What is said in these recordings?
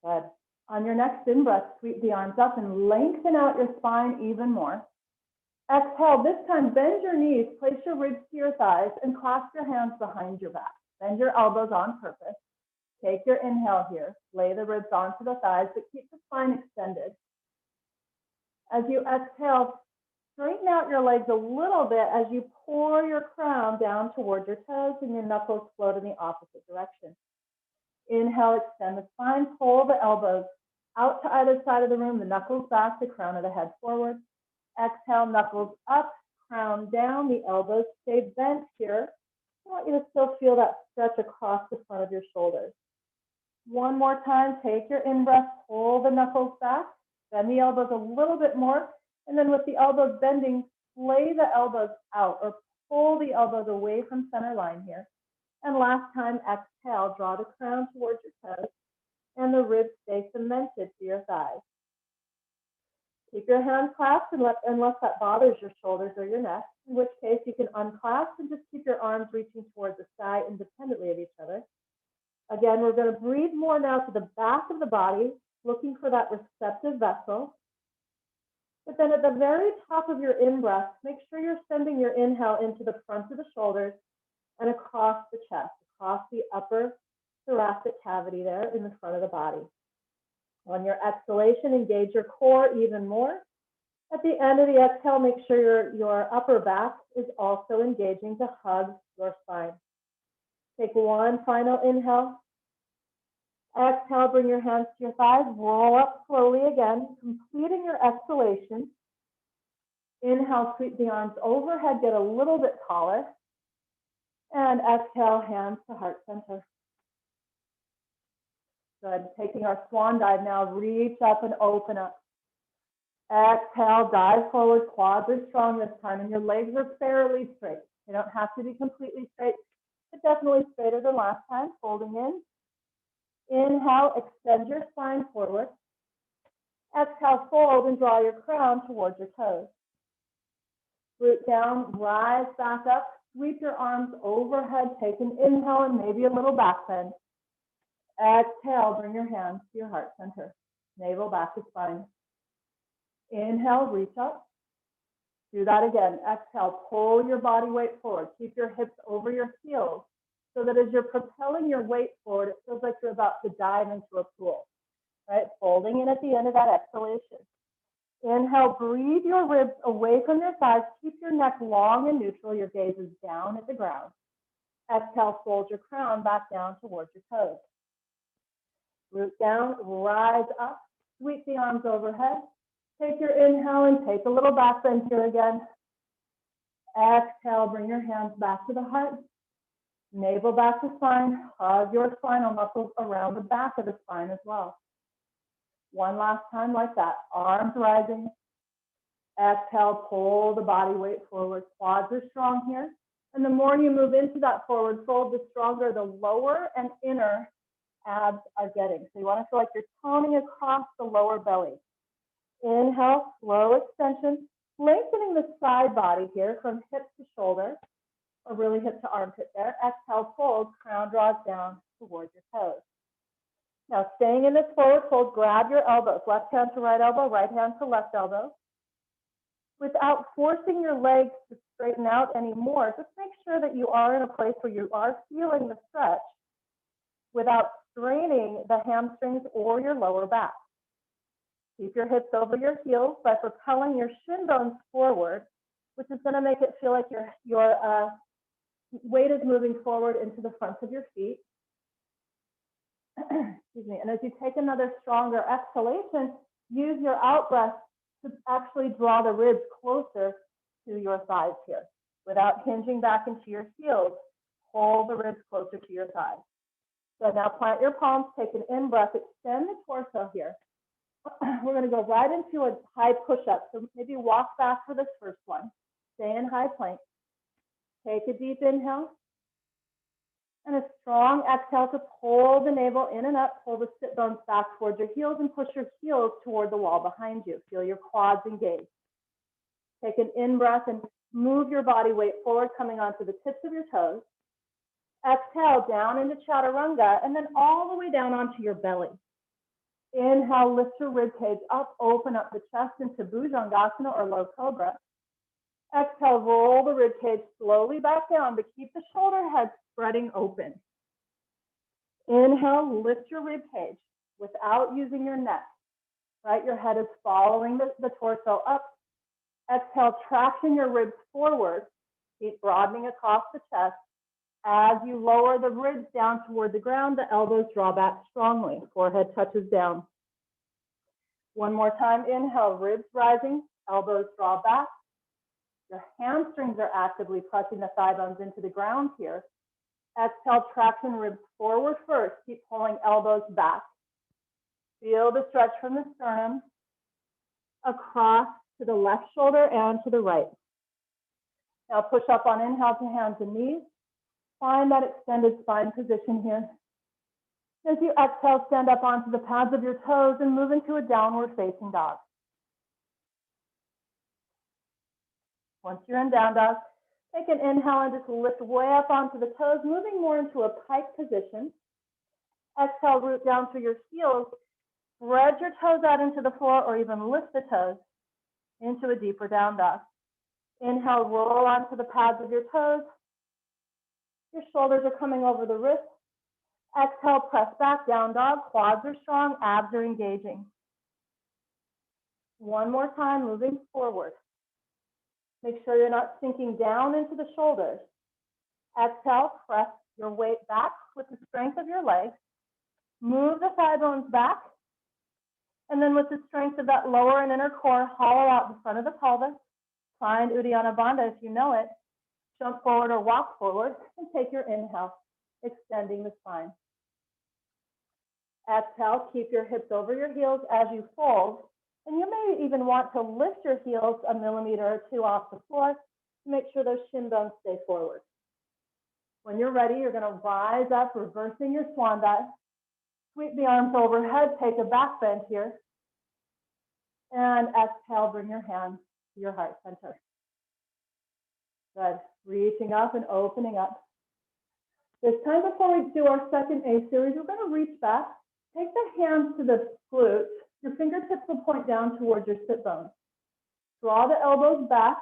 Good. On your next in-breath, sweep the arms up and lengthen out your spine even more. Exhale, this time bend your knees, place your ribs to your thighs, and clasp your hands behind your back. Bend your elbows on purpose. Take your inhale here. Lay the ribs onto the thighs, but keep the spine extended. As you exhale, straighten out your legs a little bit as you pour your crown down towards your toes and your knuckles float in the opposite direction. Inhale, extend the spine, pull the elbows out to either side of the room, the knuckles back, the crown of the head forward. Exhale, knuckles up, crown down, the elbows stay bent here. I want you to still feel that stretch across the front of your shoulders. One more time, take your in-breath, pull the knuckles back, bend the elbows a little bit more, and then with the elbows bending, lay the elbows out or pull the elbows away from center line here. And last time, exhale, draw the crown towards your toes, and the ribs stay cemented to your thighs. Keep your hands clasped unless that bothers your shoulders or your neck, in which case you can unclasp and just keep your arms reaching towards the sky independently of each other. Again, we're going to breathe more now to the back of the body, looking for that receptive vessel. But then at the very top of your in-breath, make sure you're sending your inhale into the front of the shoulders and across the chest, across the upper thoracic cavity there in the front of the body. On your exhalation, engage your core even more. At the end of the exhale, make sure your upper back is also engaging to hug your spine. Take one final inhale. Exhale, bring your hands to your thighs, roll up slowly again, completing your exhalation. Inhale, sweep the arms overhead, get a little bit taller. And exhale, hands to heart center. Good. Taking our swan dive now, reach up and open up. Exhale, dive forward, quads are strong this time, and your legs are fairly straight. They don't have to be completely straight, but definitely straighter than last time, folding in. Inhale, extend your spine forward. Exhale, fold and draw your crown towards your toes. Root down, rise back up, sweep your arms overhead, take an inhale and maybe a little back bend. Exhale, bring your hands to your heart center. Navel back to spine. Inhale, reach up. Do that again. Exhale, pull your body weight forward. Keep your hips over your heels so that as you're propelling your weight forward, it feels like you're about to dive into a pool, right? Folding in at the end of that exhalation. Inhale, breathe your ribs away from your thighs. Keep your neck long and neutral. Your gaze is down at the ground. Exhale, fold your crown back down towards your toes. Root down, rise up, sweep the arms overhead. Take your inhale and take a little back bend here again. Exhale, bring your hands back to the heart. Navel back to spine. Hug your spinal muscles around the back of the spine as well. One last time like that. Arms rising. Exhale, pull the body weight forward. Quads are strong here. And the more you move into that forward fold, the stronger the lower and inner abs are getting. So you want to feel like you're toning across the lower belly. Inhale, slow extension, lengthening the side body here from hip to shoulder, or really hip to armpit there. Exhale, fold, crown draws down towards your toes. Now, staying in this forward fold, grab your elbows, left hand to right hand to left elbow. Without forcing your legs to straighten out anymore, just make sure that you are in a place where you are feeling the stretch without straining the hamstrings or your lower back. Keep your hips over your heels by propelling your shin bones forward, which is going to make it feel like your weight is moving forward into the front of your feet. Excuse me. And as you take another stronger exhalation, use your out breath to actually draw the ribs closer to your thighs here. Without hinging back into your heels, pull the ribs closer to your thighs. So now plant your palms, take an in-breath, extend the torso here. We're going to go right into a high push-up. So maybe walk back for this first one. Stay in high plank. Take a deep inhale. And a strong exhale to pull the navel in and up. Pull the sit bones back towards your heels and push your heels toward the wall behind you. Feel your quads engage. Take an in-breath and move your body weight forward, coming onto the tips of your toes. Exhale down into chaturanga and then all the way down onto your belly. Inhale, lift your rib cage up, open up the chest into Bhujangasana or low cobra. Exhale, roll the rib cage slowly back down, but keep the shoulder head spreading open. Inhale, lift your rib cage without using your neck, right? Your head is following the torso up. Exhale, traction your ribs forward. Keep broadening across the chest. As you lower the ribs down toward the ground, the elbows draw back strongly. Forehead touches down. One more time, inhale, ribs rising, elbows draw back. Your hamstrings are actively pressing the thigh bones into the ground here. Exhale, traction ribs forward first. Keep pulling elbows back. Feel the stretch from the sternum across to the left shoulder and to the right. Now push up on inhale to hands and knees. Find that extended spine position here. As you exhale, stand up onto the pads of your toes and move into a downward facing dog. Once you're in down dog, take an inhale and just lift way up onto the toes, moving more into a pike position. Exhale, root down through your heels. Spread your toes out into the floor or even lift the toes into a deeper down dog. Inhale, roll onto the pads of your toes. Your shoulders are coming over the wrists. Exhale, press back, down dog. Quads are strong, abs are engaging. One more time, moving forward. Make sure you're not sinking down into the shoulders. Exhale, press your weight back with the strength of your legs. Move the thigh bones back. And then with the strength of that lower and inner core, hollow out the front of the pelvis. Find Uddiyana Bandha if you know it. Jump forward or walk forward and take your inhale, extending the spine. Exhale, keep your hips over your heels as you fold. And you may even want to lift your heels a millimeter or two off the floor to make sure those shin bones stay forward. When you're ready, you're going to rise up, reversing your swan dive. Sweep the arms overhead, take a back bend here. And exhale, bring your hands to your heart center. Good. Reaching up and opening up. This time before we do our second A series, we're going to reach back. Take the hands to the glutes. Your fingertips will point down towards your sit bones. Draw the elbows back.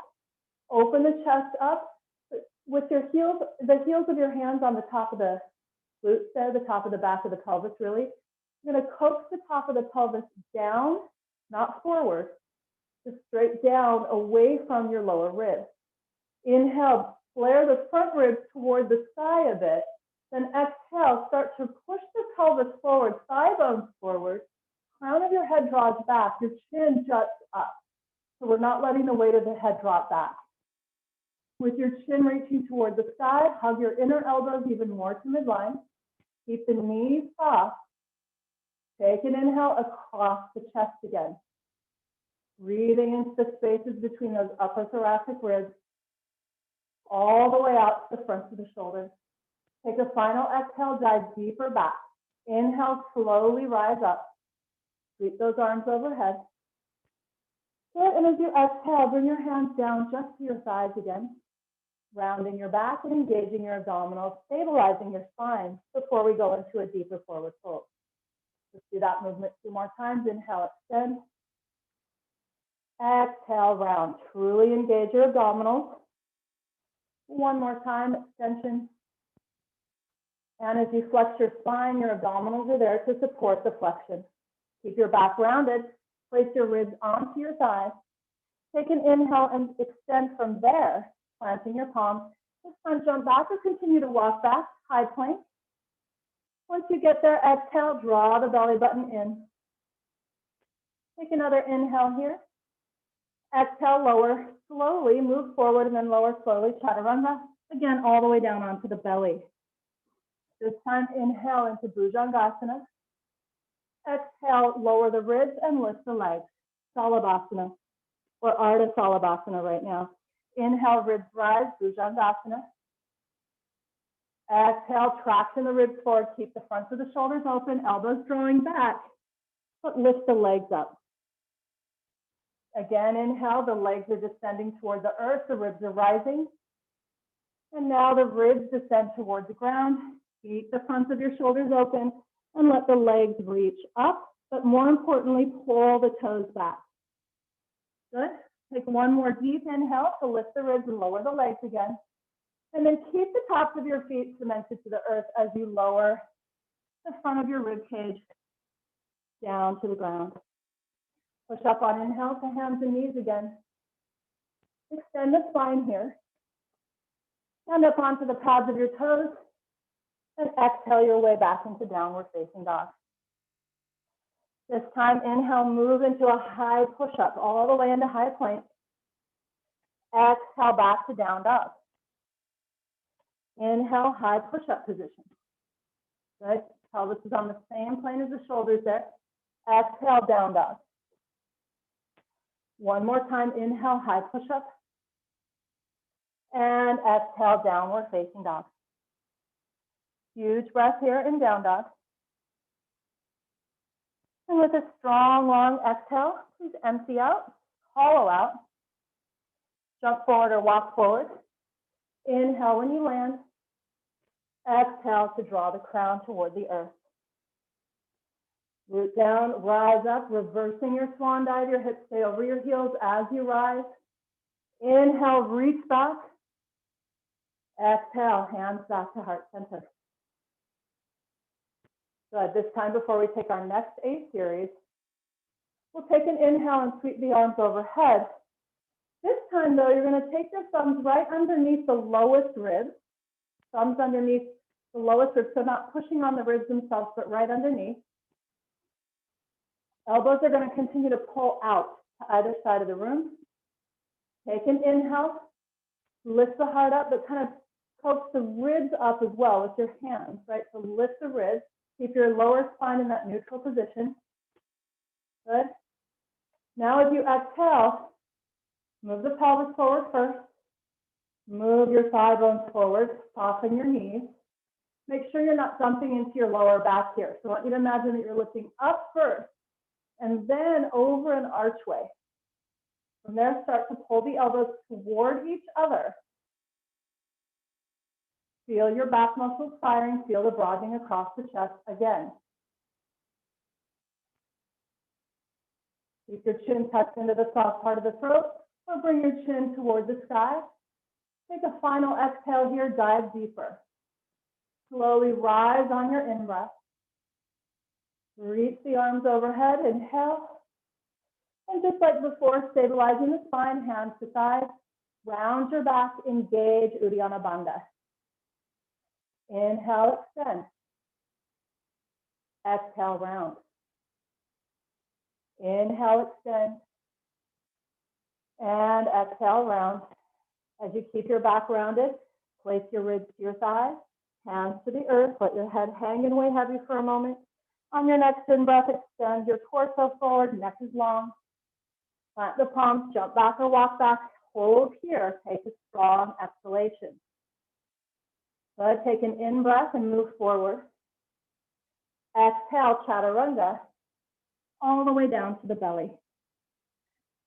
Open the chest up. With your heels, the heels of your hands on the top of the glutes there, the top of the back of the pelvis really. You're going to coax the top of the pelvis down, not forward, just straight down away from your lower ribs. Inhale, flare the front ribs toward the sky a bit. Then exhale, start to push the pelvis forward, thigh bones forward. Crown of your head draws back, your chin juts up. So we're not letting the weight of the head drop back. With your chin reaching toward the sky, hug your inner elbows even more to midline. Keep the knees soft. Take an inhale across the chest again. Breathing into the spaces between those upper thoracic ribs, all the way out to the front of the shoulders. Take a final exhale, dive deeper back. Inhale, slowly rise up. Sweep those arms overhead. Good, and as you exhale, bring your hands down just to your thighs again. Rounding your back and engaging your abdominals, stabilizing your spine before we go into a deeper forward fold. Let's do that movement 2 more times. Inhale, extend. Exhale, round. Truly engage your abdominals. 1 more time, extension. And as you flex your spine, your abdominals are there to support the flexion. Keep your back rounded. Place your ribs onto your thighs. Take an inhale and extend from there, planting your palms. This time, jump back or continue to walk back, high plank. Once you get there, exhale, draw the belly button in. Take another inhale here. Exhale, lower slowly, move forward and then lower slowly, chaturanga. Again, all the way down onto the belly. This time, inhale into Bhujangasana. Exhale, lower the ribs and lift the legs. Salabhasana, or Ardha Salabhasana right now. Inhale, ribs rise, Bhujangasana. Exhale, traction the ribs forward. Keep the fronts of the shoulders open, elbows drawing back, but lift the legs up. Again, inhale, the legs are descending toward the earth, the ribs are rising. And now the ribs descend toward the ground. Keep the fronts of your shoulders open and let the legs reach up but more importantly, pull the toes back. Good. Take one more deep inhale to lift the ribs and lower the legs again. And then keep the tops of your feet cemented to the earth as you lower the front of your rib cage down to the ground. Push up on inhale to hands and knees again. Extend the spine here. Stand up onto the pads of your toes and exhale your way back into downward facing dog. This time, inhale, move into a high push-up all the way into high plank. Exhale back to down dog. Inhale, high push-up position. Good. Pelvis is on the same plane as the shoulders there. Exhale, down dog. One more time, inhale, high push-up. And exhale, downward facing dog. Huge breath here in down dog. And with a strong, long exhale, please empty out, hollow out. Jump forward or walk forward. Inhale when you land. Exhale to draw the crown toward the earth. Root down, rise up, reversing your swan dive. Your hips stay over your heels as you rise. Inhale, reach back. Exhale, hands back to heart center. Good. This time, before we take our next A series, we'll take an inhale and sweep the arms overhead. This time, though, you're going to take your thumbs right underneath the lowest ribs. Thumbs underneath the lowest ribs, so not pushing on the ribs themselves, but right underneath. Elbows are going to continue to pull out to either side of the room. Take an inhale, lift the heart up, but kind of coax the ribs up as well with your hands, right? So lift the ribs. Keep your lower spine in that neutral position. Good. Now as you exhale, move the pelvis forward first. Move your thigh bones forward. Soften your knees. Make sure you're not dumping into your lower back here. So I want you to imagine that you're lifting up first and then over an archway. From there, start to pull the elbows toward each other. Feel your back muscles firing. Feel the broadening across the chest again. Keep your chin tucked into the soft part of the throat, or bring your chin toward the sky. Take a final exhale here, dive deeper. Slowly rise on your in-breath. Reach the arms overhead, inhale. And just like before, stabilizing the spine, hands to thighs. Round your back, engage Uddiyana Bandha. Inhale, extend. Exhale, round. Inhale, extend. And exhale, round. As you keep your back rounded, place your ribs to your thighs, hands to the earth. Let your head hang and weigh heavy for a moment. On your next in-breath, extend your torso forward, neck is long. Plant the palms, jump back or walk back. Hold here. Take a strong exhalation. Good. Take an in-breath and move forward. Exhale, chaturanga, all the way down to the belly.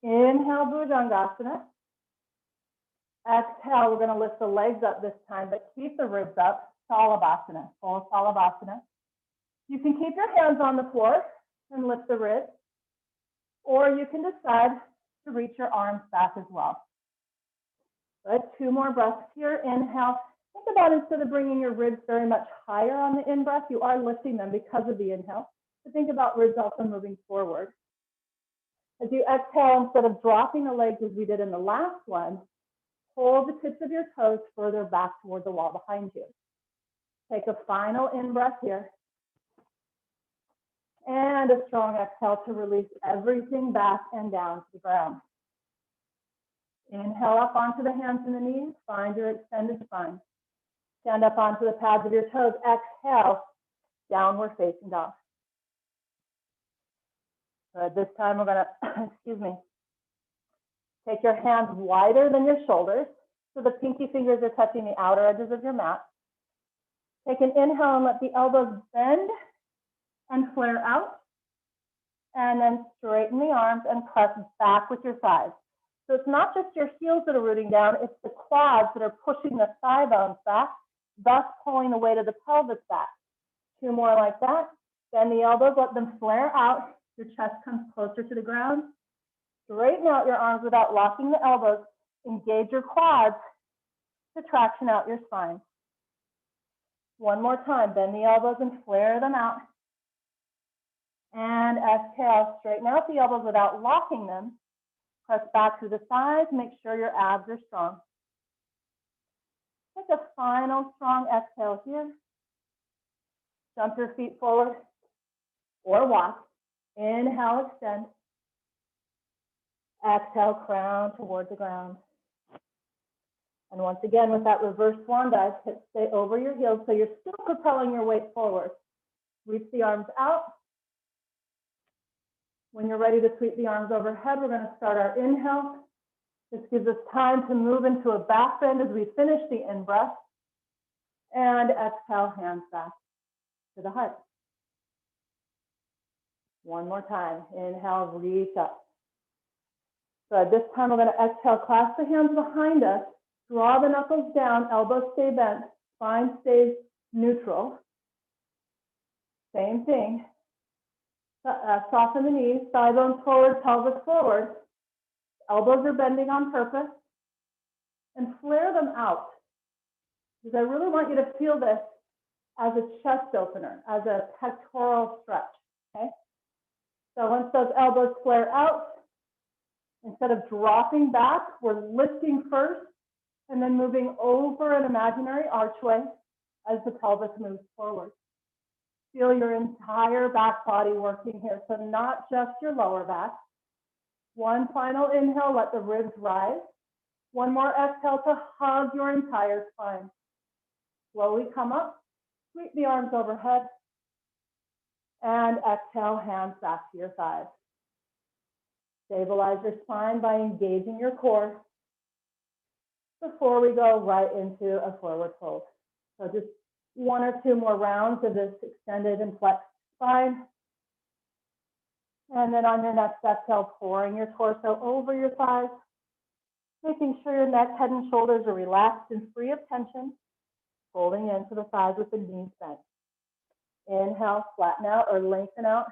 Inhale, Bhujangasana. Exhale, we're going to lift the legs up this time, but keep the ribs up. Salabhasana, full Salabhasana. You can keep your hands on the floor and lift the ribs, or you can decide to reach your arms back as well. Good. 2 more breaths here. Inhale. Think about instead of bringing your ribs very much higher on the in-breath, you are lifting them because of the inhale. So think about ribs also moving forward. As you exhale, instead of dropping the legs as we did in the last one, pull the tips of your toes further back toward the wall behind you. Take a final in-breath here. And a strong exhale to release everything back and down to the ground. Inhale up onto the hands and the knees. Find your extended spine. Stand up onto the pads of your toes. Exhale, downward facing dog. Good. This time we're going to, take your hands wider than your shoulders. So the pinky fingers are touching the outer edges of your mat. Take an inhale and let the elbows bend and flare out. And then straighten the arms and press back with your thighs. So it's not just your heels that are rooting down, it's the quads that are pushing the thigh bones back, thus pulling the weight of the pelvis back. 2 more like that. Bend the elbows, let them flare out. Your chest comes closer to the ground. Straighten out your arms without locking the elbows. Engage your quads to traction out your spine. One more time, bend the elbows and flare them out. And exhale, straighten out the elbows without locking them. Press back through the thighs, make sure your abs are strong. Take a final strong exhale here. Jump your feet forward or walk. Inhale, extend. Exhale, crown towards the ground. And once again, with that reverse swan dive, hips stay over your heels so you're still propelling your weight forward. Reach the arms out. When you're ready to sweep the arms overhead, we're going to start our inhale. This gives us time to move into a back bend as we finish the in-breath. And exhale, hands back to the heart. One more time. Inhale, reach up. Good. This time we're going to exhale, clasp the hands behind us. Draw the knuckles down, elbows stay bent, spine stays neutral. Same thing. Soften the knees, thigh bones forward, pelvis forward. Elbows are bending on purpose. And flare them out. Because I really want you to feel this as a chest opener, as a pectoral stretch, okay? So once those elbows flare out, instead of dropping back, we're lifting first and then moving over an imaginary archway as the pelvis moves forward. Feel your entire back body working here, so not just your lower back. One final inhale, let the ribs rise. One more exhale to hug your entire spine. Slowly come up, sweep the arms overhead, and exhale, hands back to your thighs. Stabilize your spine by engaging your core before we go right into a forward fold. So just one or two more rounds of this extended and flexed spine. And then on your next exhale, pouring your torso over your thighs, making sure your neck, head, and shoulders are relaxed and free of tension, folding into the thighs with the knees bent. Inhale, flatten out or lengthen out.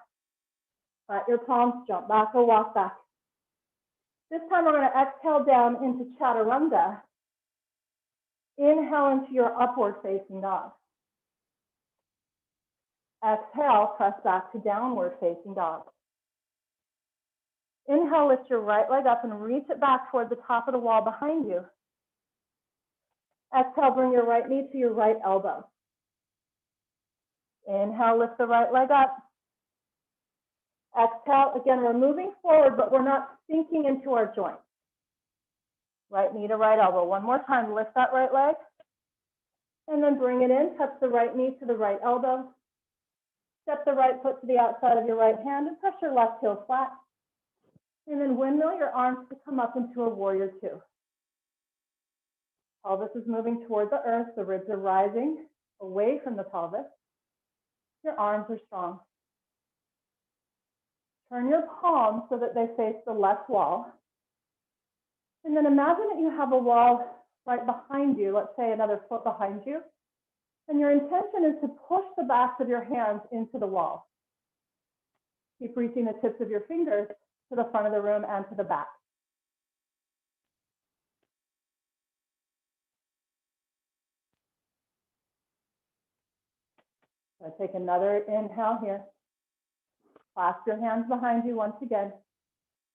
Flat your palms, jump back or walk back. This time we're going to exhale down into chaturanga. Inhale into your upward facing dog. Exhale, press back to downward facing dog. Inhale, lift your right leg up and reach it back toward the top of the wall behind you. Exhale, bring your right knee to your right elbow. Inhale, lift the right leg up. Exhale, again, we're moving forward, but we're not sinking into our joint. Right knee to right elbow. One more time, lift that right leg. And then bring it in, touch the right knee to the right elbow. Step the right foot to the outside of your right hand and press your left heel flat. And then windmill your arms to come up into a warrior two. Pelvis is moving toward the earth. The ribs are rising away from the pelvis. Your arms are strong. Turn your palms so that they face the left wall. And then imagine that you have a wall right behind you, let's say another foot behind you. And your intention is to push the backs of your hands into the wall. Keep reaching the tips of your fingers to the front of the room and to the back. So take another inhale here. Clasp your hands behind you once again.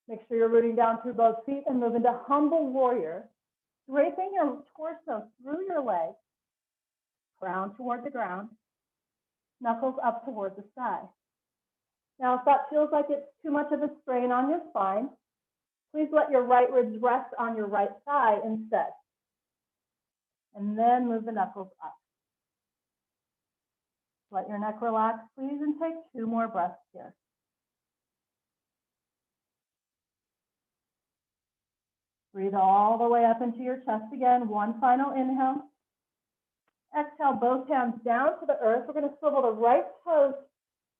Make sure you're rooting down through both feet and move into humble warrior. Draping your torso through your legs. Crown toward the ground. Knuckles up toward the sky. Now, if that feels like it's too much of a strain on your spine, please let your right ribs rest on your right thigh instead. And then move the knuckles up. Let your neck relax, please, and take 2 more breaths here. Breathe all the way up into your chest again. One final inhale. Exhale, both hands down to the earth. We're going to swivel the right toes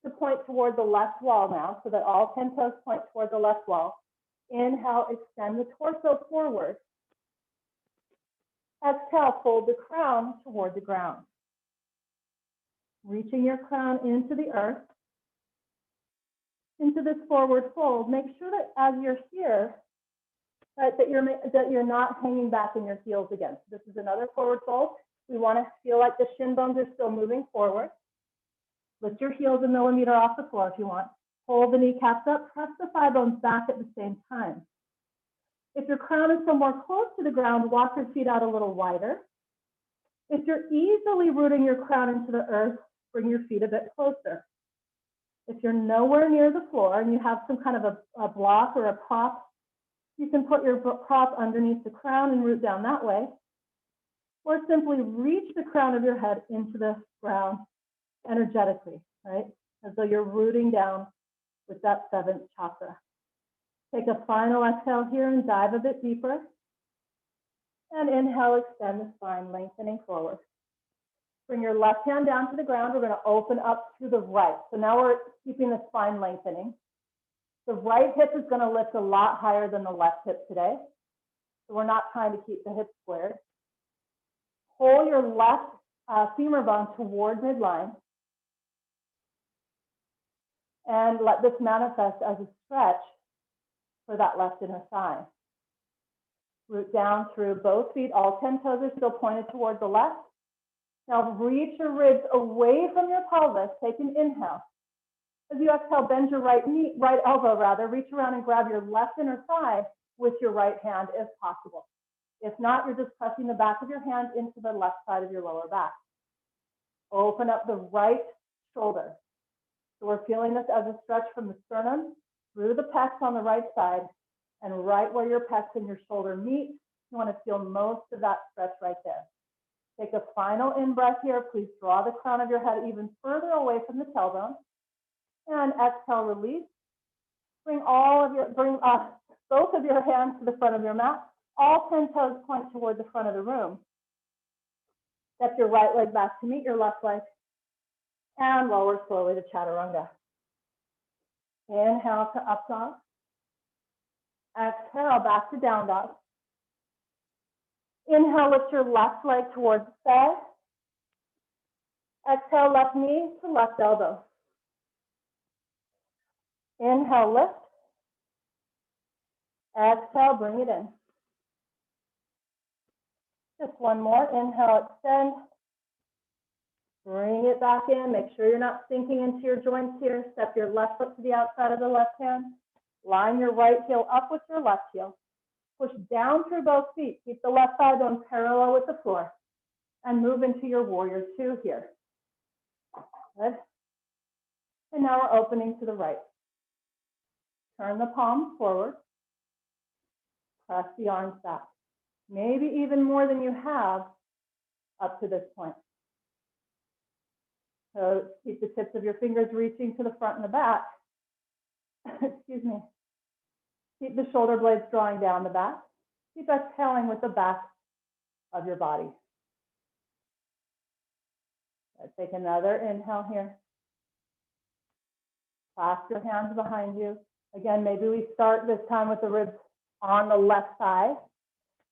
to point toward the left wall now, so that all 10 toes point toward the left wall. Inhale, extend the torso forward. Exhale, fold the crown toward the ground. Reaching your crown into the earth. into this forward fold. Make sure that as you're here, right, that you're not hanging back in your heels again. This is another forward fold. We want to feel like the shin bones are still moving forward. Lift your heels a millimeter off the floor if you want. Hold the kneecaps up, press the thigh bones back at the same time. If your crown is somewhere close to the ground, walk your feet out a little wider. If you're easily rooting your crown into the earth, bring your feet a bit closer. If you're nowhere near the floor and you have some kind of a block or a prop, you can put your prop underneath the crown and root down that way, or simply reach the crown of your head into the ground energetically, right? As though you're rooting down with that seventh chakra. Take a final exhale here and dive a bit deeper. And inhale, extend the spine, lengthening forward. Bring your left hand down to the ground. We're going to open up to the right. So now we're keeping the spine lengthening. The right hip is going to lift a lot higher than the left hip today. So we're not trying to keep the hips squared. Pull your left femur bone toward midline. And let this manifest as a stretch for that left inner thigh. Root down through both feet. All 10 toes are still pointed toward the left. Now reach your ribs away from your pelvis. Take an inhale. As you exhale, bend your right elbow rather. Reach around and grab your left inner thigh with your right hand if possible. If not, you're just pressing the back of your hand into the left side of your lower back. Open up the right shoulder. So we're feeling this as a stretch from the sternum through the pecs on the right side, and right where your pecs and your shoulder meet, you want to feel most of that stretch right there. Take a final in-breath here. Please draw the crown of your head even further away from the tailbone. And exhale, release. Bring both of your hands to the front of your mat. All 10 toes point toward the front of the room. Step your right leg back to meet your left leg. And lower slowly to chaturanga. Inhale to up dog. Exhale back to down dog. Inhale, lift your left leg towards the sky. Exhale, left knee to left elbow. Inhale, lift. Exhale, bring it in. Just one more. Inhale, extend. Bring it back in. Make sure you're not sinking into your joints here. Step your left foot to the outside of the left hand. Line your right heel up with your left heel. Push down through both feet. Keep the left thigh bone parallel with the floor. And move into your warrior two here. Good. And now we're opening to the right. Turn the palms forward. Press the arms back. Maybe even more than you have up to this point. So keep the tips of your fingers reaching to the front and the back. Excuse me. Keep the shoulder blades drawing down the back. Keep exhaling with the back of your body. Let's take another inhale here. Clasp your hands behind you. Again, maybe we start this time with the ribs on the left side.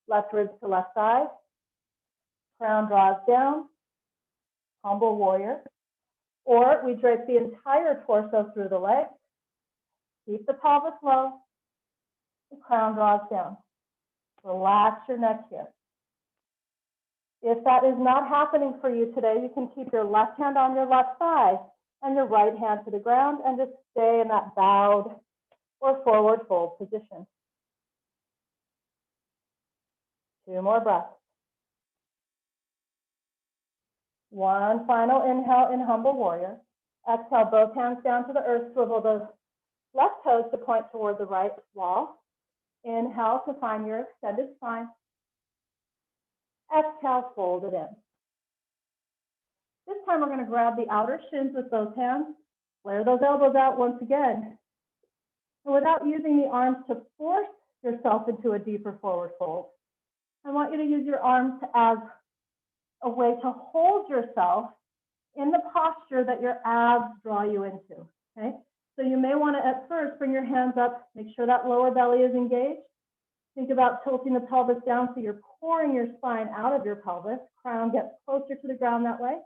Left ribs to left side. Crown draws down. Humble warrior. Or we drape the entire torso through the legs. Keep the pelvis low. The crown draws down. Relax your neck here. If that is not happening for you today, you can keep your left hand on your left thigh and your right hand to the ground and just stay in that bowed or forward fold position. 2 more breaths. One final inhale in humble warrior. Exhale, both hands down to the earth. Swivel those left toes to point toward the right wall. Inhale to find your extended spine. Exhale, fold it in. This time we're going to grab the outer shins with both hands. Flare those elbows out once again. And without using the arms to force yourself into a deeper forward fold, I want you to use your arms as a way to hold yourself in the posture that your abs draw you into, okay? So you may want to at first bring your hands up, make sure that lower belly is engaged. Think about tilting the pelvis down so you're pouring your spine out of your pelvis. Crown gets closer to the ground that way.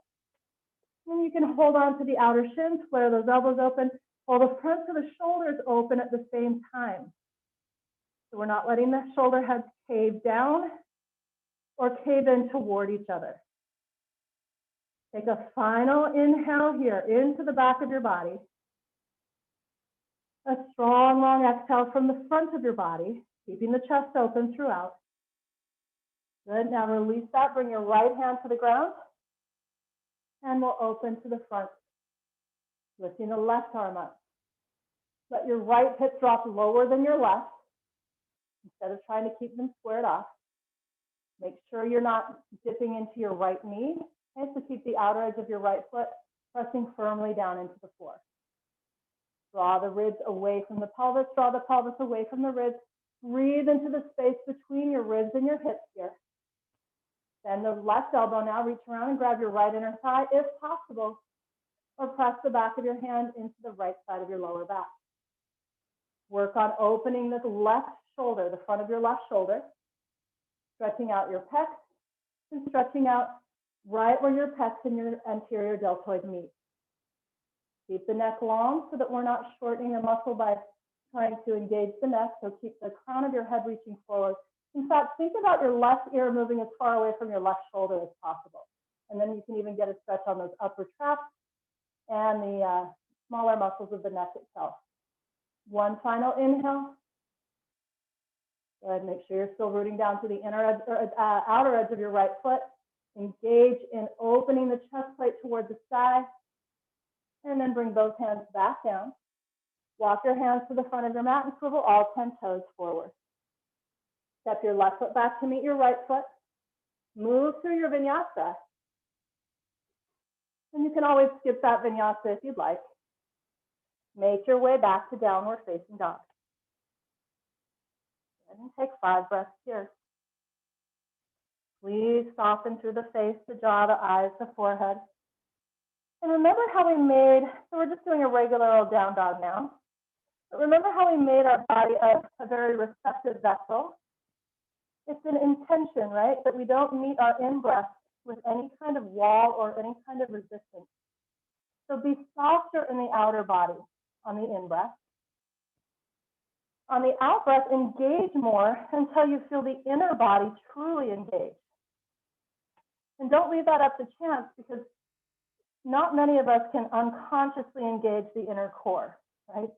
And you can hold on to the outer shins, flare those elbows open, Well, the front of the shoulders open at the same time. So we're not letting the shoulder heads cave down or cave in toward each other. Take a final inhale here into the back of your body. A strong, long exhale from the front of your body, keeping the chest open throughout. Good, now release that, bring your right hand to the ground, and we'll open to the front, lifting the left arm up. Let your right hip drop lower than your left, instead of trying to keep them squared off. Make sure you're not dipping into your right knee, okay? So keep the outer edge of your right foot pressing firmly down into the floor. Draw the ribs away from the pelvis, draw the pelvis away from the ribs. Breathe into the space between your ribs and your hips here. Bend the left elbow now, reach around and grab your right inner thigh if possible, or press the back of your hand into the right side of your lower back. Work on opening the left shoulder, the front of your left shoulder, stretching out your pecs and stretching out right where your pecs and your anterior deltoid meet. Keep the neck long so that we're not shortening a muscle by trying to engage the neck, so keep the crown of your head reaching forward. In fact, think about your left ear moving as far away from your left shoulder as possible. And then you can even get a stretch on those upper traps and the smaller muscles of the neck itself. One final inhale. Go ahead and make sure you're still rooting down to the inner edge, or outer edge of your right foot. Engage in opening the chest plate toward the sky. And then bring both hands back down. Walk your hands to the front of your mat and swivel all 10 toes forward. Step your left foot back to meet your right foot. Move through your vinyasa. And you can always skip that vinyasa if you'd like. Make your way back to downward facing dog. And take 5 breaths here. Please soften through the face, the jaw, the eyes, the forehead. And remember how we made, so we're just doing a regular old down dog now. But remember how we made our body a very receptive vessel? It's an intention, right? That we don't meet our in-breath with any kind of wall or any kind of resistance. So be softer in the outer body on the in-breath. On the out-breath, engage more until you feel the inner body truly engaged. And don't leave that up to chance, because not many of us can unconsciously engage the inner core, right?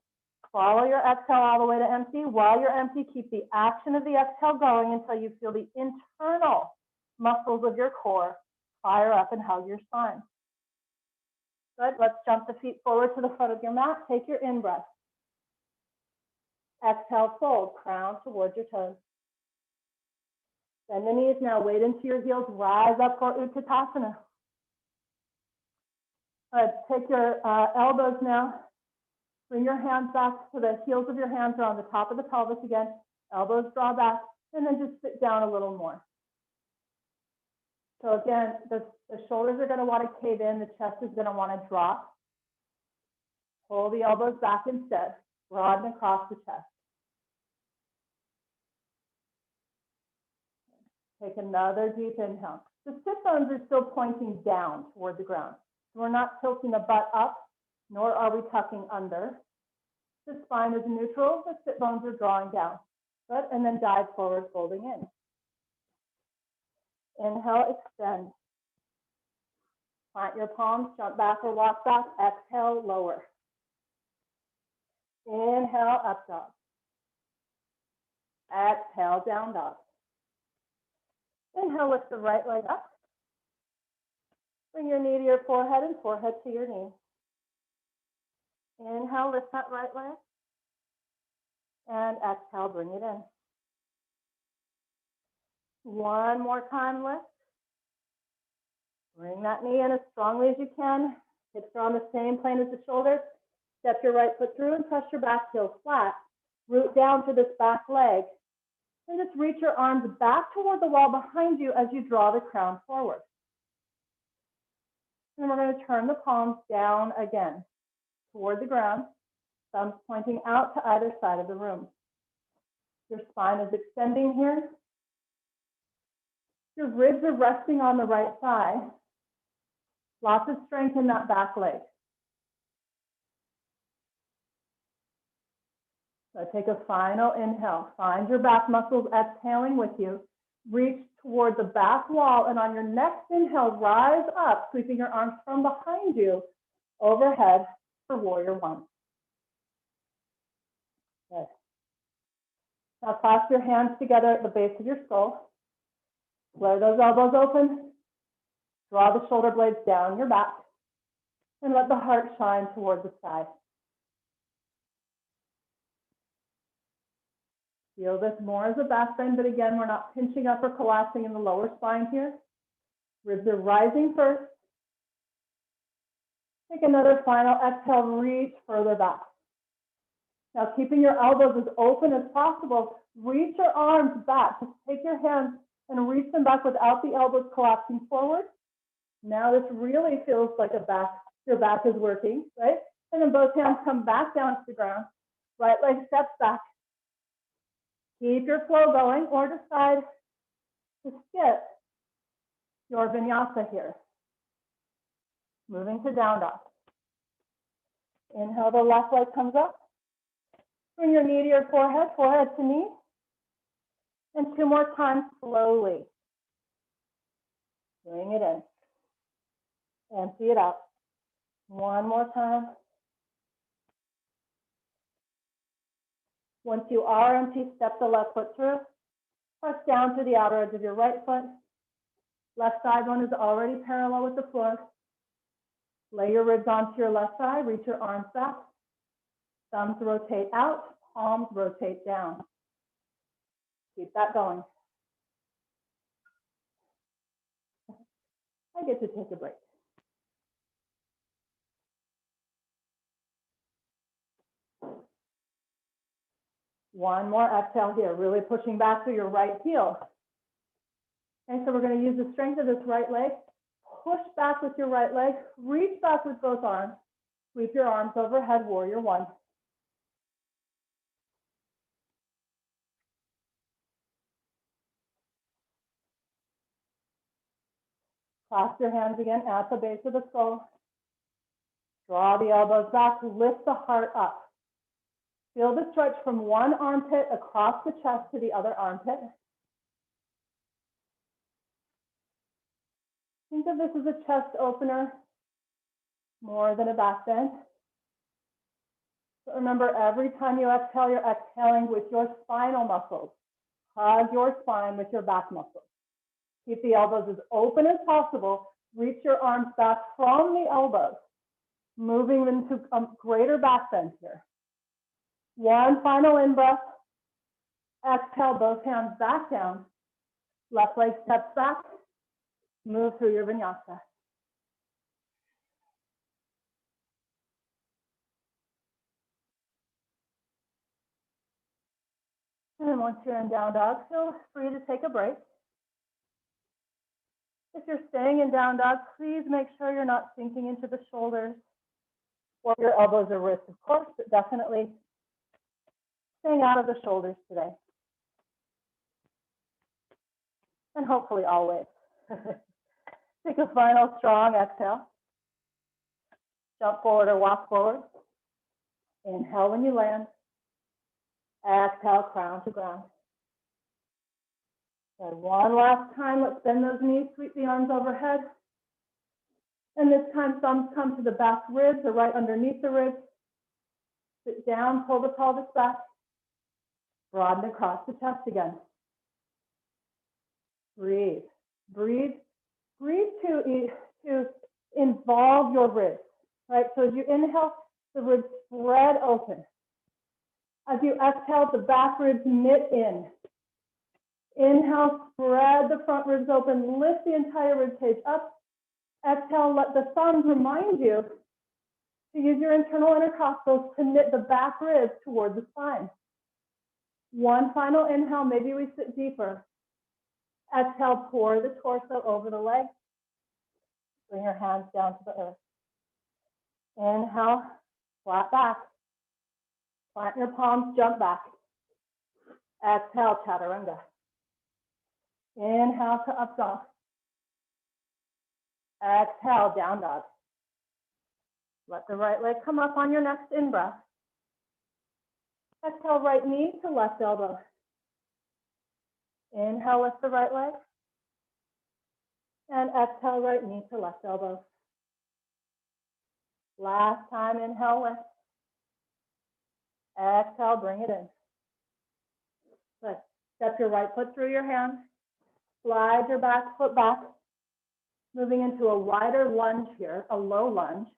Follow your exhale all the way to empty. While you're empty, keep the action of the exhale going until you feel the internal muscles of your core fire up and hug your spine. Good, let's jump the feet forward to the front of your mat. Take your in-breath. Exhale, fold, crown towards your toes. Bend the knees now, weight into your heels, rise up for Utkatasana. All right, take your elbows now. Bring your hands back so the heels of your hands are on the top of the pelvis again. Elbows draw back, and then just sit down a little more. So again, the shoulders are going to want to cave in. The chest is going to want to drop. Pull the elbows back instead. Broaden across the chest. Take another deep inhale. The sit bones are still pointing down toward the ground. So we're not tilting the butt up, nor are we tucking under. The spine is neutral. The sit bones are drawing down. Good, and then dive forward, folding in. Inhale, extend. Plant your palms, jump back or walk back. Exhale, lower. Inhale, up dog. Exhale, down dog. Inhale, lift the right leg up. Bring your knee to your forehead and forehead to your knee. Inhale, lift that right leg. And exhale, bring it in. One more time, lift. Bring that knee in as strongly as you can. Hips are on the same plane as the shoulders. Step your right foot through and press your back heel flat. Root down to this back leg. And just reach your arms back toward the wall behind you as you draw the crown forward. And we're going to turn the palms down again toward the ground, thumbs pointing out to either side of the room. Your spine is extending here. Your ribs are resting on the right thigh. Lots of strength in that back leg. So take a final inhale. Find your back muscles exhaling with you. Reach toward the back wall, and on your next inhale, rise up, sweeping your arms from behind you overhead for warrior one. Good. Now clasp your hands together at the base of your skull. Flare those elbows open. Draw the shoulder blades down your back, and let the heart shine toward the sky. Feel this more as a back bend, but again, we're not pinching up or collapsing in the lower spine here. Ribs are rising first. Take another final exhale, reach further back. Now, keeping your elbows as open as possible, reach your arms back. Just take your hands and reach them back without the elbows collapsing forward. Now this really feels like your back is working, right? And then both hands come back down to the ground. Right leg steps back. Keep your flow going, or decide to skip your vinyasa here. Moving to down dog. Inhale, the left leg comes up. Bring your knee to your forehead, forehead to knee. And 2 more times slowly. Bring it in. Empty it out. 1 more time. Once you are empty, step the left foot through. Press down to the outer edge of your right foot. Left side bone is already parallel with the floor. Lay your ribs onto your left side. Reach your arms back. Thumbs rotate out. Palms rotate down. Keep that going. I get to take a break. One more exhale here, really pushing back through your right heel. Okay, so we're going to use the strength of this right leg. Push back with your right leg. Reach back with both arms. Sweep your arms overhead, warrior one. Clasp your hands again at the base of the skull. Draw the elbows back, lift the heart up. Feel the stretch from one armpit across the chest to the other armpit. Think of this as a chest opener more than a back bend. But remember, every time you exhale, you're exhaling with your spinal muscles. Hug your spine with your back muscles. Keep the elbows as open as possible. Reach your arms back from the elbows, moving into a greater back bend here. One final in-breath. Exhale, both hands back down. Left leg steps back. Move through your vinyasa. And once you're in down dog, feel free to take a break. If you're staying in down dog, please make sure you're not sinking into the shoulders or your elbows or wrists, of course, but definitely staying out of the shoulders today. And hopefully always. Take a final strong exhale. Jump forward or walk forward. Inhale when you land. Exhale, crown to ground. And one last time, let's bend those knees, sweep the arms overhead. And this time, thumbs come to the back ribs or right underneath the ribs. Sit down, pull the pelvis back. Broaden across the chest again. Breathe. Breathe. Breathe to involve your ribs, right? So as you inhale, the ribs spread open. As you exhale, the back ribs knit in. Inhale, spread the front ribs open, lift the entire rib cage up. Exhale, let the thumbs remind you to use your internal intercostals to knit the back ribs toward the spine. One final inhale, maybe we sit deeper. Exhale, pour the torso over the leg. Bring your hands down to the earth. Inhale, flat back. Plant your palms, jump back. Exhale, chaturanga. Inhale to up dog. Exhale, down dog. Let the right leg come up on your next in-breath. Exhale, right knee to left elbow. Inhale, lift the right leg. And exhale, right knee to left elbow. Last time, inhale, lift. Exhale, bring it in. Good. Step your right foot through your hand. Slide your back foot back. Moving into a wider lunge here, a low lunge.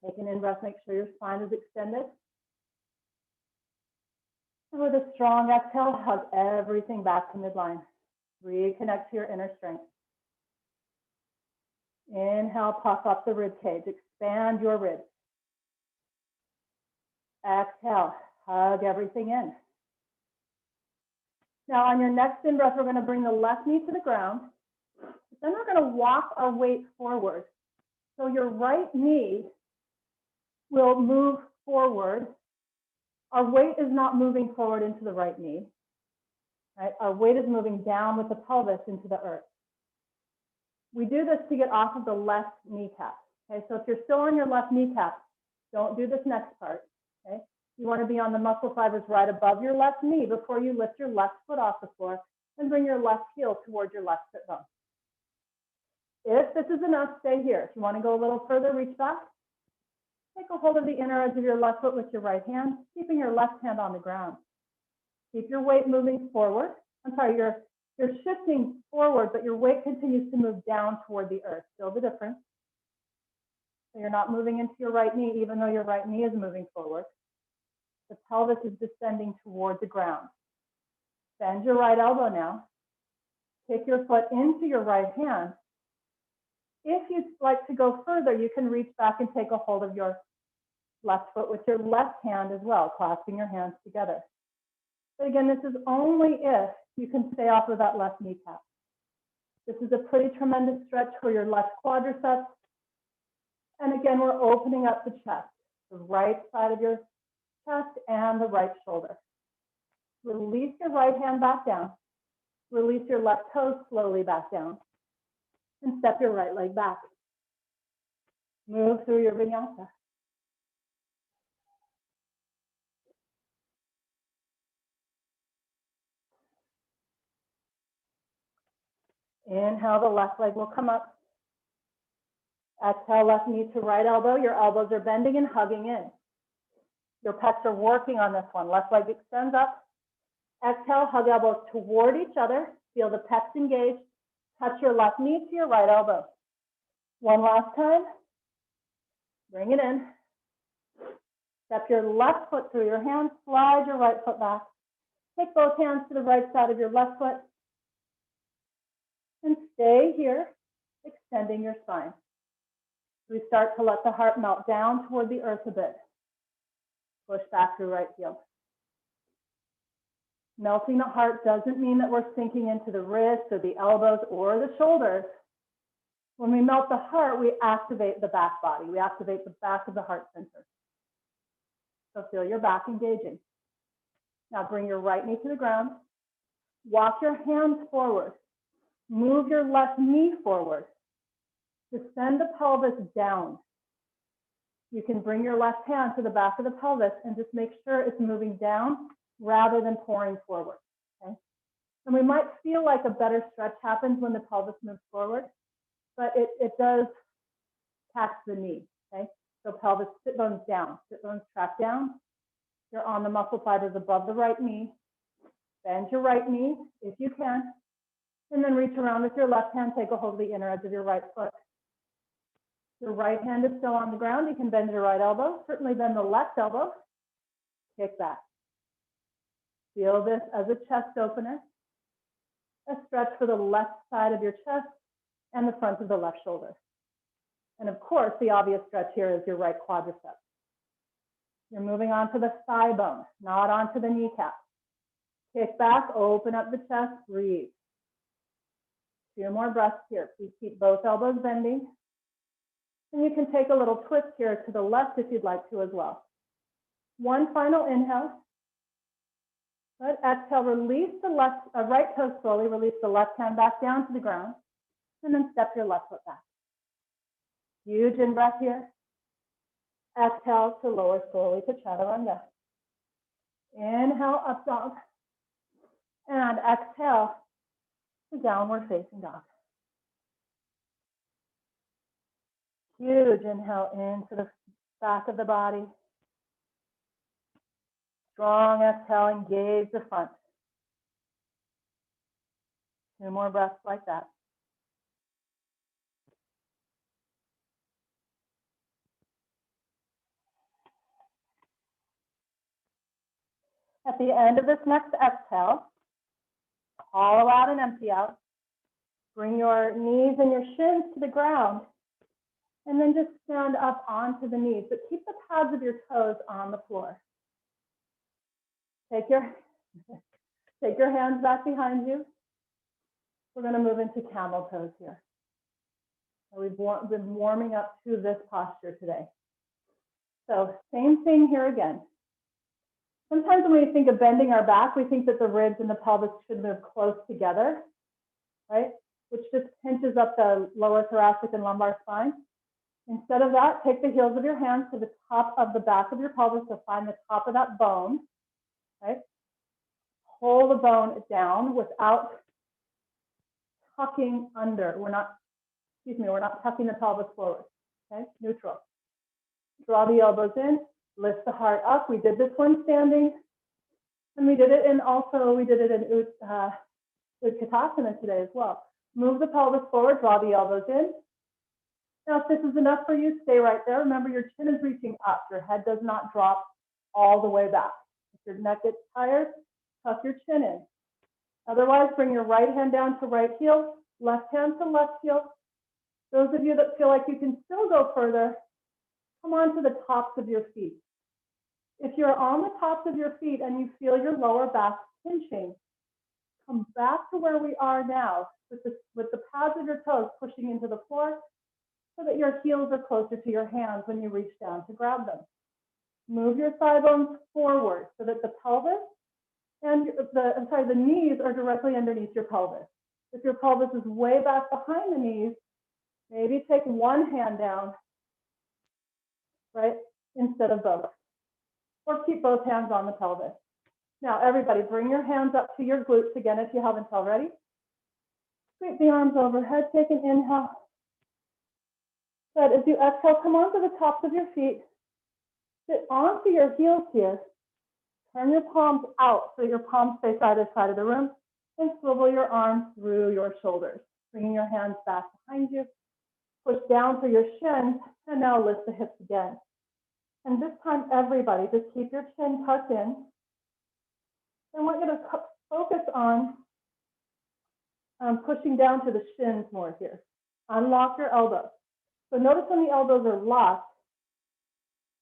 Take an in-breath, make sure your spine is extended. And with a strong exhale, hug everything back to midline. Reconnect to your inner strength. Inhale, puff up the rib cage. Expand your ribs. Exhale, hug everything in. Now on your next in-breath, we're going to bring the left knee to the ground. Then we're going to walk our weight forward. So your right knee will move forward. Our weight is not moving forward into the right knee. Right? Our weight is moving down with the pelvis into the earth. We do this to get off of the left kneecap. Okay, so if you're still on your left kneecap, don't do this next part. Okay, you want to be on the muscle fibers right above your left knee before you lift your left foot off the floor and bring your left heel towards your left sit bone. If this is enough, stay here. If you want to go a little further, reach back. Take a hold of the inner edge of your left foot with your right hand, keeping your left hand on the ground. Keep your weight moving forward. I'm sorry, you're shifting forward, but your weight continues to move down toward the earth. Feel the difference. So you're not moving into your right knee, even though your right knee is moving forward. The pelvis is descending toward the ground. Bend your right elbow now. Kick your foot into your right hand. If you'd like to go further, you can reach back and take a hold of your left foot with your left hand as well, clasping your hands together. But again, this is only if you can stay off of that left kneecap. This is a pretty tremendous stretch for your left quadriceps. And again, we're opening up the chest, the right side of your chest and the right shoulder. Release your right hand back down. Release your left toe slowly back down. And step your right leg back. Move through your vinyasa. Inhale, the left leg will come up. Exhale, left knee to right elbow. Your elbows are bending and hugging in. Your pecs are working on this one. Left leg extends up. Exhale, hug elbows toward each other. Feel the pecs engage. Touch your left knee to your right elbow. One last time. Bring it in. Step your left foot through your hands. Slide your right foot back. Take both hands to the right side of your left foot. And stay here, extending your spine. We start to let the heart melt down toward the earth a bit. Push back your right heel. Melting the heart doesn't mean that we're sinking into the wrists or the elbows or the shoulders. When we melt the heart, we activate the back body. We activate the back of the heart center. So feel your back engaging. Now bring your right knee to the ground. Walk your hands forward. Move your left knee forward. Descend the pelvis down. You can bring your left hand to the back of the pelvis and just make sure it's moving down rather than pouring forward. Okay? And we might feel like a better stretch happens when the pelvis moves forward, but it does tax the knee. Okay? So pelvis, sit bones down, sit bones track down. You're on the muscle fibers above the right knee. Bend your right knee if you can. And then reach around with your left hand, take a hold of the inner edge of your right foot. Your right hand is still on the ground. You can bend your right elbow, certainly bend the left elbow. Kick back. Feel this as a chest opener, a stretch for the left side of your chest and the front of the left shoulder. And of course, the obvious stretch here is your right quadricep. You're moving on to the thigh bone, not onto the kneecap. Kick back, open up the chest, breathe. 2 more breaths here. Please keep both elbows bending. And you can take a little twist here to the left if you'd like to as well. One final inhale. Good. Exhale, release the right toe slowly. Release the left hand back down to the ground. And then step your left foot back. Huge in-breath here. Exhale to lower slowly to chaturanga. Inhale, up dog. And exhale to downward facing dog. Huge inhale into the back of the body. Strong exhale, engage the front. 2 more breaths like that. At the end of this next exhale, hollow out and empty out. Bring your knees and your shins to the ground. And then just stand up onto the knees, but keep the pads of your toes on the floor. Take your hands back behind you. We're going to move into camel pose here. So we've been warming up to this posture today. So same thing here again. Sometimes when we think of bending our back, we think that the ribs and the pelvis should move close together, right? Which just pinches up the lower thoracic and lumbar spine. Instead of that, take the heels of your hands to the top of the back of your pelvis to find the top of that bone, right? Pull the bone down without tucking under. We're not tucking the pelvis forward, okay? Neutral. Draw the elbows in, lift the heart up. We did this one standing, and we did it in Utkatasana today as well. Move the pelvis forward, draw the elbows in. Now, if this is enough for you, stay right there. Remember, your chin is reaching up. Your head does not drop all the way back. If your neck gets tired, tuck your chin in. Otherwise, bring your right hand down to right heel, left hand to left heel. Those of you that feel like you can still go further, come on to the tops of your feet. If you're on the tops of your feet and you feel your lower back pinching, come back to where we are now with the pads of your toes pushing into the floor so that your heels are closer to your hands when you reach down to grab them. Move your thigh bones forward so that the pelvis and the knees are directly underneath your pelvis. If your pelvis is way back behind the knees, maybe take one hand down, right, instead of both. Or keep both hands on the pelvis. Now, everybody, bring your hands up to your glutes again if you haven't already. Sweep the arms overhead, take an inhale. Good. As you exhale, come onto the tops of your feet. Sit onto your heels here. Turn your palms out so your palms face either side of the room, and swivel your arms through your shoulders, bringing your hands back behind you. Push down through your shins, and now lift the hips again. And this time, everybody, just keep your chin tucked in. I want you to focus on pushing down to the shins more here. Unlock your elbows. So notice when the elbows are locked,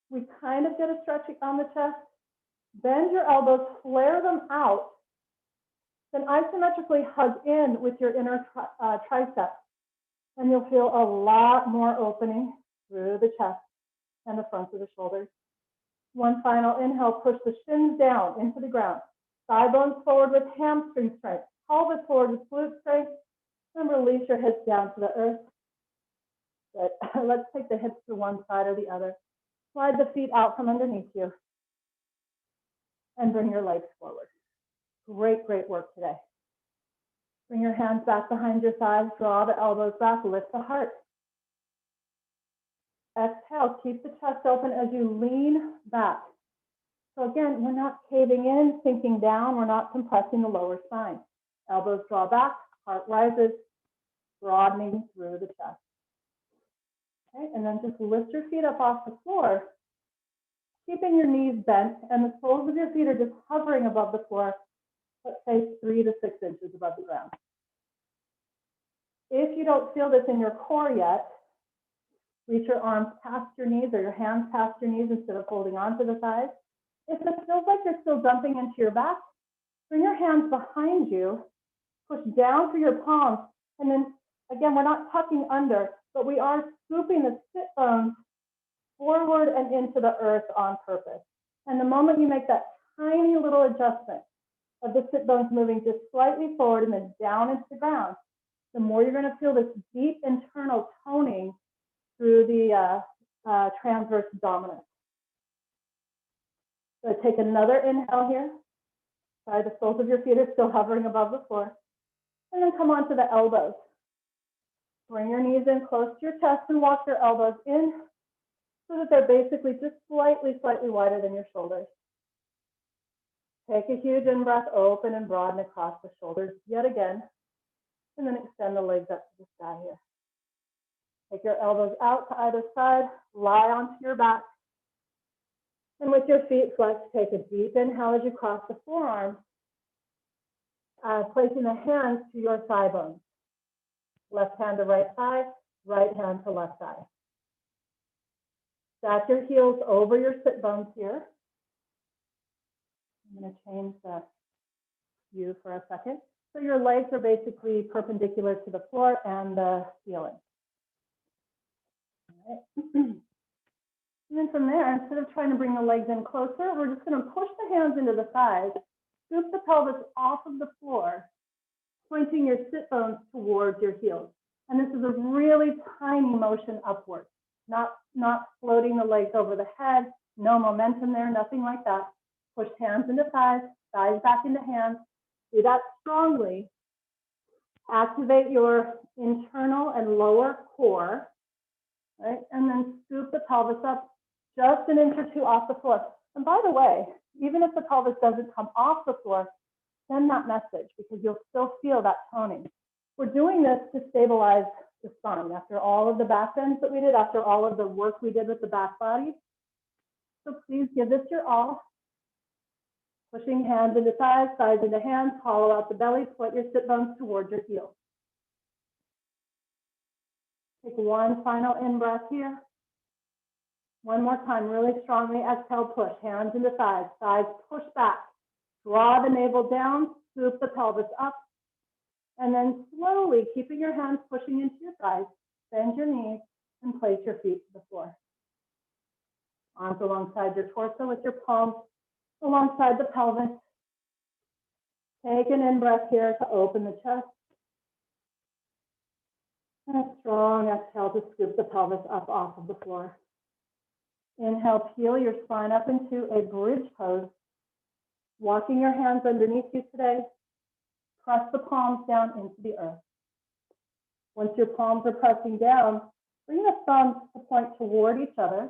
we kind of get a stretch on the chest. Bend your elbows, flare them out, then isometrically hug in with your inner tricep. And you'll feel a lot more opening through the chest and the fronts of the shoulders. One final inhale, push the shins down into the ground. Thigh bones forward with hamstring strength. Pelvis forward with glute strength. And release your hips down to the earth. Good. Let's take the hips to one side or the other. Slide the feet out from underneath you. And bring your legs forward. Great, great work today. Bring your hands back behind your thighs. Draw the elbows back. Lift the heart. Exhale. Keep the chest open as you lean back. So again, we're not caving in, sinking down. We're not compressing the lower spine. Elbows draw back. Heart rises, broadening through the chest. Okay, and then just lift your feet up off the floor, keeping your knees bent, and the soles of your feet are just hovering above the floor, let's say 3 to 6 inches above the ground. If you don't feel this in your core yet, reach your arms past your knees or your hands past your knees instead of holding on to the thighs. If it feels like you're still dumping into your back, bring your hands behind you, push down through your palms, and then again, we're not tucking under, but we are scooping the sit bones forward and into the earth on purpose. And the moment you make that tiny little adjustment of the sit bones moving just slightly forward and then down into the ground, the more you're going to feel this deep internal toning through the transverse abdominis. So take another inhale here. Sorry, the soles of your feet are still hovering above the floor. And then come onto the elbows. Bring your knees in close to your chest and walk your elbows in so that they're basically just slightly wider than your shoulders. Take a huge in-breath, open and broaden across the shoulders yet again, and then extend the legs up to the sky here. Take your elbows out to either side, lie onto your back, and with your feet flexed, take a deep inhale as you cross the forearms, placing the hands to your thigh bones. Left hand to right thigh, right hand to left thigh. Stack your heels over your sit bones here. I'm going to change the view for a second. So your legs are basically perpendicular to the floor and the ceiling. All right. And then from there, instead of trying to bring the legs in closer, we're just going to push the hands into the thighs, scoop the pelvis off of the floor, pointing your sit bones towards your heels. And this is a really tiny motion upward, not floating the legs over the head, no momentum there, nothing like that. Push hands into thighs, thighs back into hands. Do that strongly. Activate your internal and lower core, right? And then scoop the pelvis up just an inch or two off the floor. And by the way, even if the pelvis doesn't come off the floor, send that message because you'll still feel that toning. We're doing this to stabilize the spine after all of the back bends that we did, after all of the work we did with the back body. So please give this your all. Pushing hands into thighs, thighs into hands, hollow out the belly, point your sit bones towards your heels. Take one final in-breath here. One more time, really strongly. Exhale, push. Hands into thighs. Thighs push back. Draw the navel down. Scoop the pelvis up. And then slowly, keeping your hands pushing into your thighs, bend your knees and place your feet to the floor. Arms alongside your torso with your palms alongside the pelvis. Take an in-breath here to open the chest. And a strong exhale to scoop the pelvis up off of the floor. Inhale, peel your spine up into a bridge pose. Walking your hands underneath you today. Press the palms down into the earth. Once your palms are pressing down, bring the thumbs to point toward each other.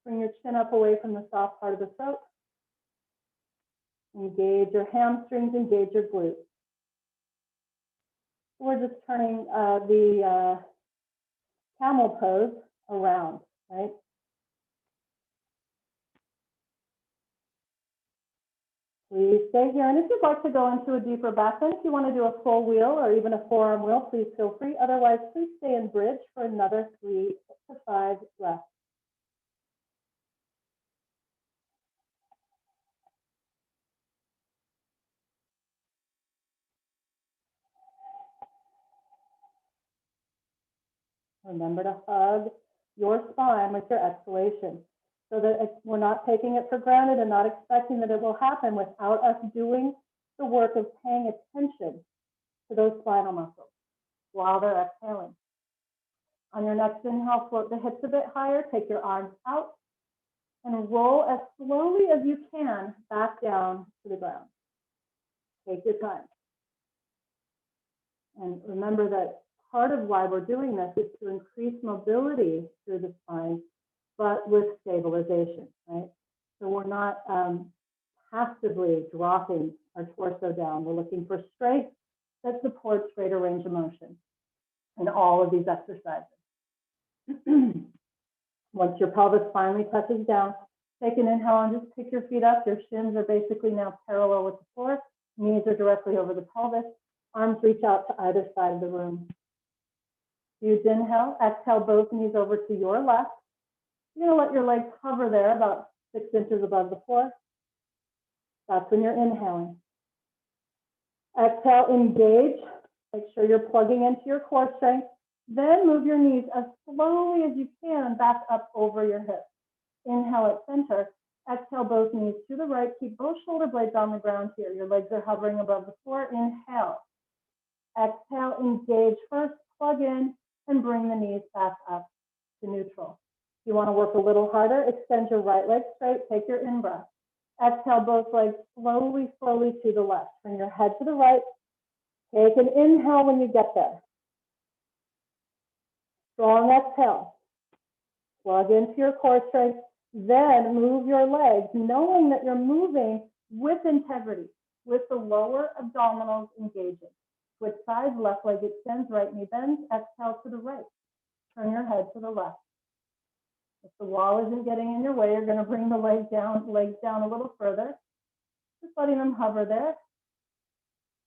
Bring your chin up away from the soft part of the throat. Engage your hamstrings, engage your glutes. We're just turning the camel pose around, right? Please stay here. And if you'd like to go into a deeper back bend, if you want to do a full wheel or even a forearm wheel, please feel free. Otherwise, please stay in bridge for another 3 to 5 breaths. Remember to hug your spine with your exhalation so that we're not taking it for granted and not expecting that it will happen without us doing the work of paying attention to those spinal muscles while they're exhaling. On your next inhale, float the hips a bit higher, take your arms out, and roll as slowly as you can back down to the ground. Take your time. And remember that part of why we're doing this is to increase mobility through the spine, but with stabilization, right? So we're not passively dropping our torso down. We're looking for strength that supports greater range of motion in all of these exercises. Once your pelvis finally touches down, take an inhale and just pick your feet up. Your shins are basically now parallel with the floor. Knees are directly over the pelvis. Arms reach out to either side of the room. Huge inhale. Exhale, both knees over to your left. You're going to let your legs hover there about 6 inches above the floor. That's when you're inhaling. Exhale, engage. Make sure you're plugging into your core strength. Then move your knees as slowly as you can back up over your hips. Inhale at center. Exhale, both knees to the right. Keep both shoulder blades on the ground here. Your legs are hovering above the floor. Inhale. Exhale, engage first, plug in, and bring the knees back up. to neutral. If you want to work a little harder, extend your right leg straight, take your in-breath. Exhale both legs slowly, slowly to the left. Bring your head to the right. Take an inhale when you get there. Strong exhale. Plug into your core strength. Then move your legs, knowing that you're moving with integrity, with the lower abdominals engaging. Switch sides, left leg extends, right knee bends. Exhale to the right. Turn your head to the left. If the wall isn't getting in your way, you're going to bring the legs down a little further. Just letting them hover there.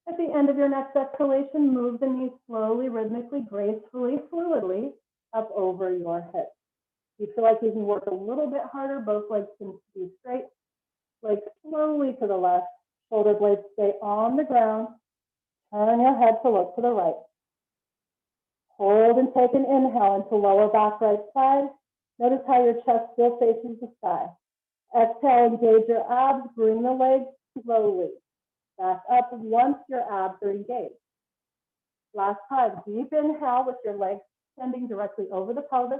At the end of your next exhalation, move the knees slowly, rhythmically, gracefully, fluidly up over your hips. You feel like you can work a little bit harder, both legs can be straight. Legs slowly to the left, shoulder blades stay on the ground. Turn your head to look to the right. Hold and take an inhale into lower back right side. Notice how your chest still faces the sky. Exhale, engage your abs, bring the legs slowly back up once your abs are engaged. Last time, deep inhale with your legs extending directly over the pelvis.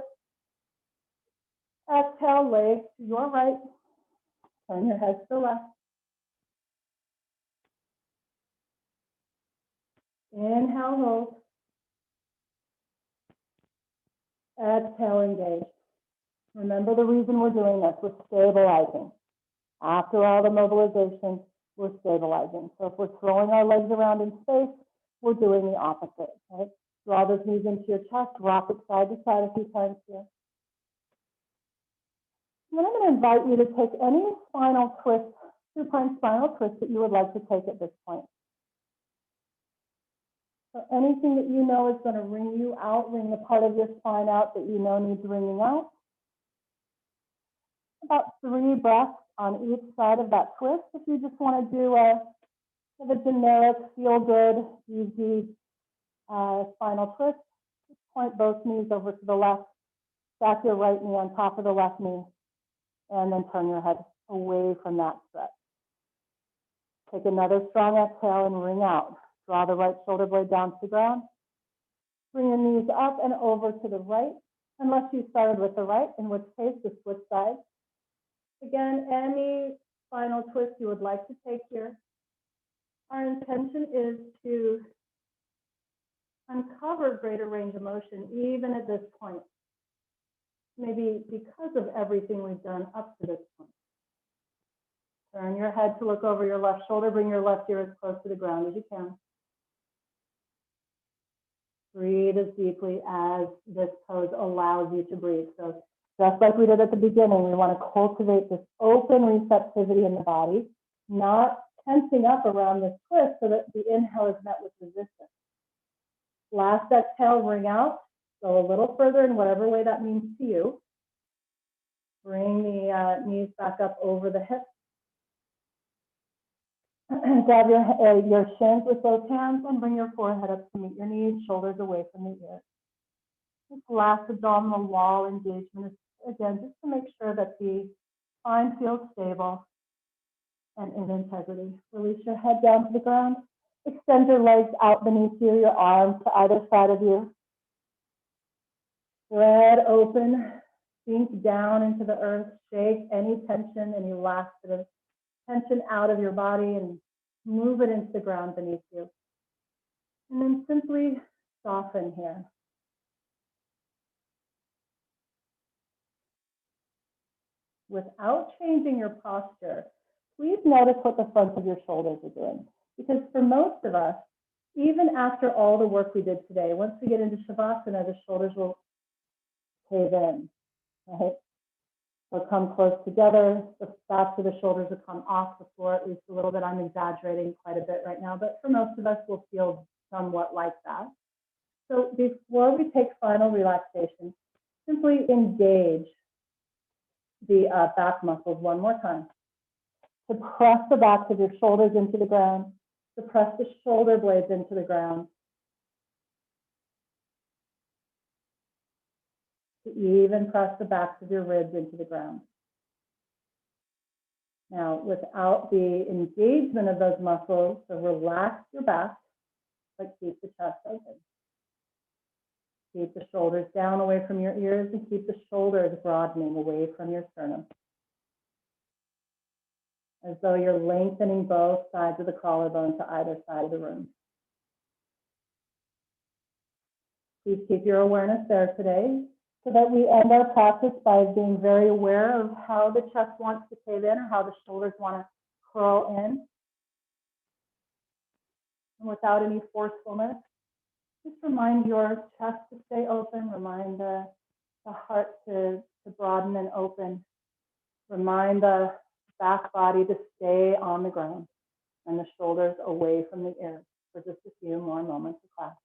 Exhale, legs to your right. Turn your head to the left. Inhale, hold. Exhale, engage. Remember the reason we're doing this. We're stabilizing. After all the mobilization, we're stabilizing. So if we're throwing our legs around in space, we're doing the opposite, right? Draw those knees into your chest, rock it side to side a few times here. And then I'm going to invite you to take any spinal twist, supine spinal twist that you would like to take at this point. So anything that you know is going to wring you out, wring the part of your spine out that you know needs wringing out. About 3 breaths on each side of that twist. If you just want to do a generic, feel-good, easy spinal twist, just point both knees over to the left, stack your right knee on top of the left knee, and then turn your head away from that stretch. Take another strong exhale and wring out. Draw the right shoulder blade down to the ground. Bring your knees up and over to the right, unless you started with the right, in which case just switch sides. Again, any spinal twist you would like to take here. Our intention is to uncover greater range of motion, even at this point. Maybe because of everything we've done up to this point. Turn your head to look over your left shoulder. Bring your left ear as close to the ground as you can. Breathe as deeply as this pose allows you to breathe. So just like we did at the beginning, we want to cultivate this open receptivity in the body, not tensing up around this twist so that the inhale is met with resistance. Last exhale, bring out. Go a little further in whatever way that means to you. Bring the knees back up over the hips. Grab your shins with both hands and bring your forehead up to meet your knees, shoulders away from the ears. This last abdominal wall engagement is, again, just to make sure that the spine feels stable and in integrity. Release your head down to the ground. Extend your legs out beneath you, your arms to either side of you. Spread open, sink down into the earth, shake any tension, any last bit of tension out of your body and move it into the ground beneath you. And then simply soften here. Without changing your posture, please notice what the fronts of your shoulders are doing. Because for most of us, even after all the work we did today, once we get into Shavasana, the shoulders will cave in, right? They'll come close together. The backs of the shoulders will come off the floor, at least a little bit. I'm exaggerating quite a bit right now, but for most of us, we'll feel somewhat like that. So before we take final relaxation, simply engage the back muscles one more time. To press the backs of your shoulders into the ground, to press the shoulder blades into the ground, to even press the backs of your ribs into the ground. Now, without the engagement of those muscles, so relax your back, but keep the chest open. Keep the shoulders down away from your ears and keep the shoulders broadening away from your sternum. As though you're lengthening both sides of the collarbone to either side of the room. Please keep your awareness there today so that we end our practice by being very aware of how the chest wants to cave in or how the shoulders want to curl in. And without any forcefulness, just remind your chest to stay open, remind the heart to broaden and open, remind the back body to stay on the ground and the shoulders away from the ears for just a few more moments of class.